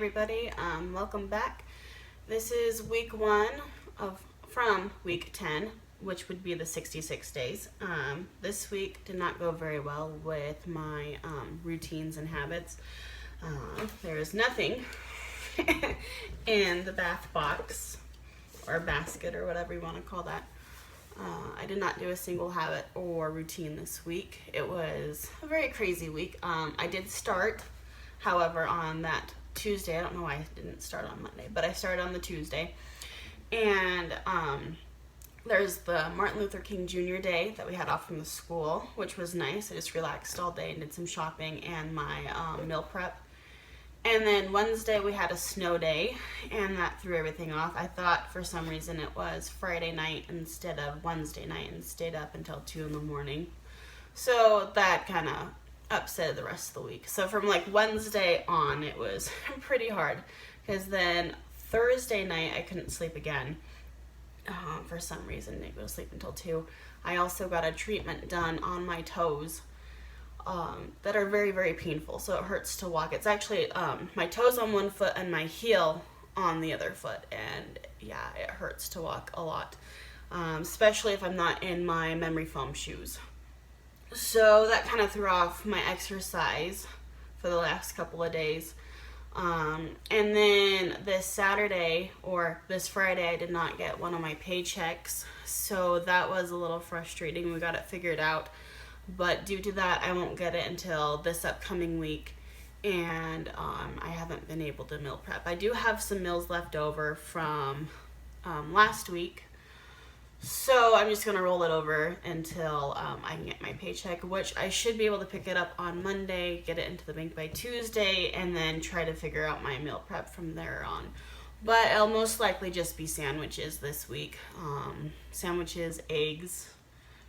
everybody. Welcome back. This is week 1 from week 10, which would be the 66 days. This week did not go very well with my routines and habits. There is nothing in the bath box or basket or whatever you want to call that. I did not do a single habit or routine this week. It was a very crazy week. I did start, however, on that Tuesday. I don't know why I didn't start on Monday, but I started on the Tuesday. And there's the Martin Luther King Jr. Day that we had off from the school, which was nice. I just relaxed all day and did some shopping and my meal prep. And then Wednesday we had a snow day, and that threw everything off. I thought for some reason it was Friday night instead of Wednesday night, and stayed up until 2 in the morning. So that kind of upset the rest of the week. So from like Wednesday on, it was pretty hard, because then Thursday night I couldn't sleep again. For some reason, didn't go to sleep until 2. I also got a treatment done on my toes. That are very, very painful, so it hurts to walk. It's actually my toes on one foot and my heel on the other foot, and yeah, it hurts to walk a lot, especially if I'm not in my memory foam shoes. So that kind of threw off my exercise for the last couple of days. And then this Saturday or this Friday, I did not get one of my paychecks, so that was a little frustrating. We got it figured out. But due to that, I won't get it until this upcoming week, and I haven't been able to meal prep. I do have some meals left over from last week, so I'm just going to roll it over until I can get my paycheck, which I should be able to pick it up on Monday, get it into the bank by Tuesday, and then try to figure out my meal prep from there on. But it'll most likely just be sandwiches this week. Sandwiches, eggs,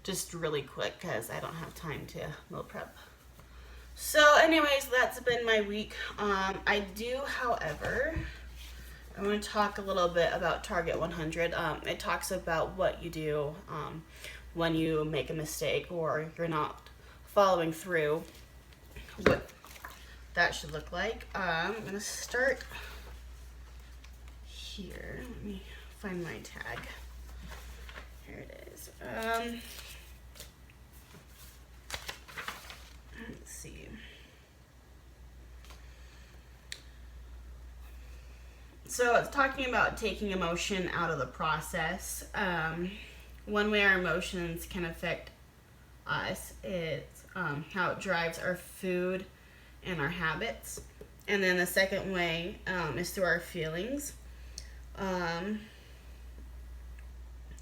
just really quick because I don't have time to meal prep. So anyways, that's been my week. I do, however, I want to talk a little bit about Target 100. It talks about what you do when you make a mistake or you're not following through, what that should look like. I'm going to start here. Let me find my tag. Here it is. Let's see. So it's talking about taking emotion out of the process. One way our emotions can affect us is how it drives our food and our habits. And then the second way is through our feelings.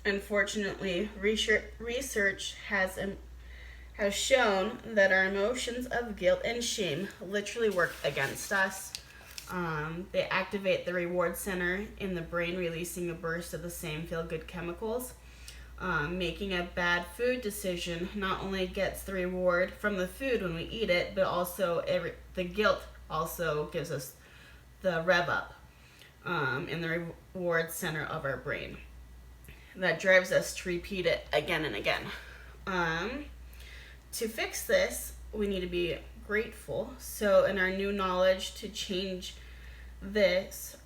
Unfortunately, research has shown that our emotions of guilt and shame literally work against us. They activate the reward center in the brain, releasing a burst of the same feel-good chemicals. Making a bad food decision not only gets the reward from the food when we eat it, but also the guilt also gives us the rev up in the reward center of our brain. That drives us to repeat it again and again. To fix this, we need to be grateful. So in our new knowledge to change this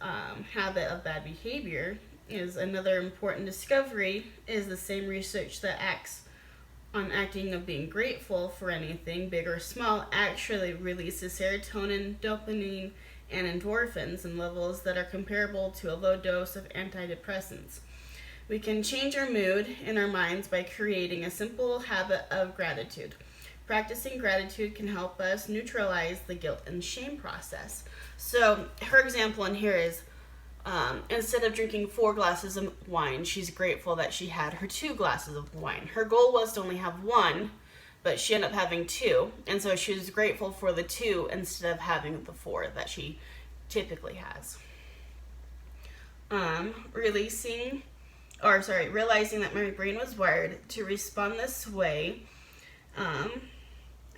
habit of bad behavior is another important discovery is the same research that acts on acting of being grateful for anything, big or small, actually releases serotonin, dopamine, and endorphins in levels that are comparable to a low dose of antidepressants. We can change our mood in our minds by creating a simple habit of gratitude. Practicing gratitude can help us neutralize the guilt and shame process. So her example in here is instead of drinking 4 glasses of wine, she's grateful that she had her 2 glasses of wine. Her goal was to only have 1, but she ended up having 2. And so she was grateful for the 2 instead of having the 4 that she typically has. Realizing that my brain was wired to respond this way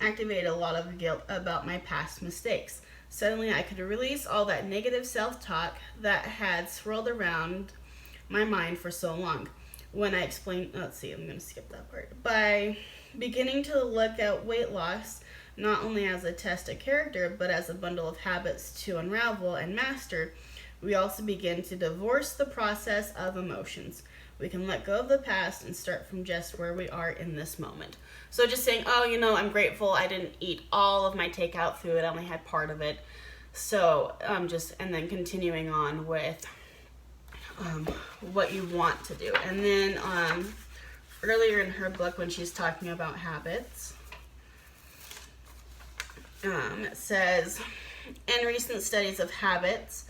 activated a lot of guilt about my past mistakes. Suddenly I could release all that negative self-talk that had swirled around my mind for so long. When I explained, I'm going to skip that part. By beginning to look at weight loss not only as a test of character, but as a bundle of habits to unravel and master, we also begin to divorce the process of emotions. We can let go of the past and start from just where we are in this moment. So just saying, oh, I'm grateful I didn't eat all of my takeout food, I only had part of it. So and then continuing on with what you want to do. And then earlier in her book, when she's talking about habits, it says, in recent studies of habits,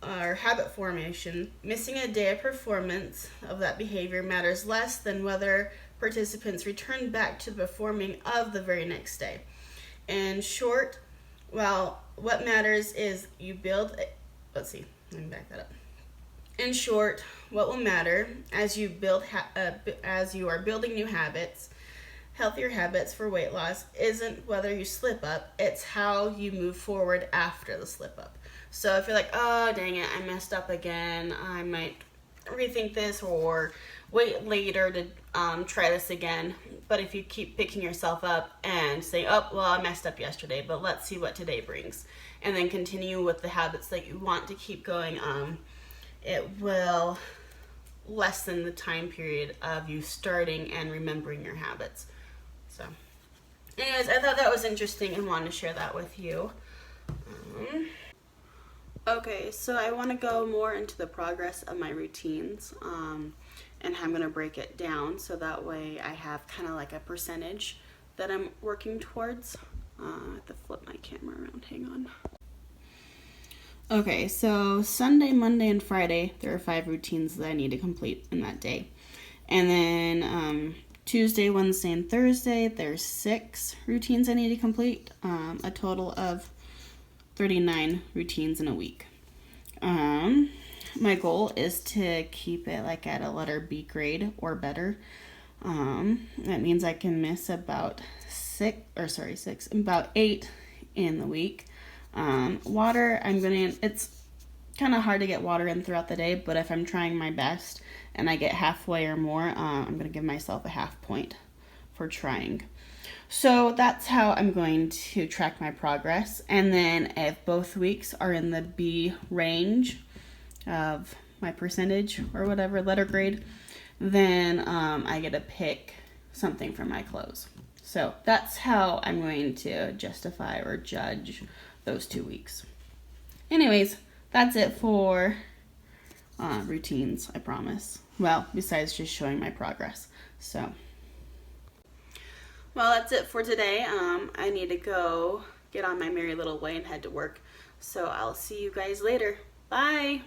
or habit formation, missing a day of performance of that behavior matters less than whether participants return back to the performing of the very next day. In short, what matters is you build. Let me back that up. In short, what will matter as you as you are building new habits, healthier habits for weight loss, isn't whether you slip up, it's how you move forward after the slip up. So if you're like, oh, dang it, I messed up again, I might rethink this or wait later to try this again. But if you keep picking yourself up and say, oh, well, I messed up yesterday, but let's see what today brings, and then continue with the habits that you want to keep going, it will lessen the time period of you starting and remembering your habits. So anyways, I thought that was interesting and wanted to share that with you. Okay, so I want to go more into the progress of my routines, and how I'm going to break it down so that way I have kind of like a percentage that I'm working towards. I have to flip my camera around, hang on. Okay, so Sunday, Monday, and Friday, there are 5 routines that I need to complete in that day. And then Tuesday, Wednesday, and Thursday, there's 6 routines I need to complete, a total of 39 routines in a week. My goal is to keep it like at a letter B grade or better. That means I can miss about 8 in the week. Water, it's kind of hard to get water in throughout the day, but if I'm trying my best and I get halfway or more, I'm going to give myself a half point for trying. So that's how I'm going to track my progress. And then if both weeks are in the B range of my percentage or whatever letter grade, then I get to pick something for my close. So that's how I'm going to justify or judge those 2 weeks. Anyways, that's it for routines, I promise. Well, besides just showing my progress. So, well, that's it for today. I need to go get on my merry little way and head to work. So I'll see you guys later. Bye.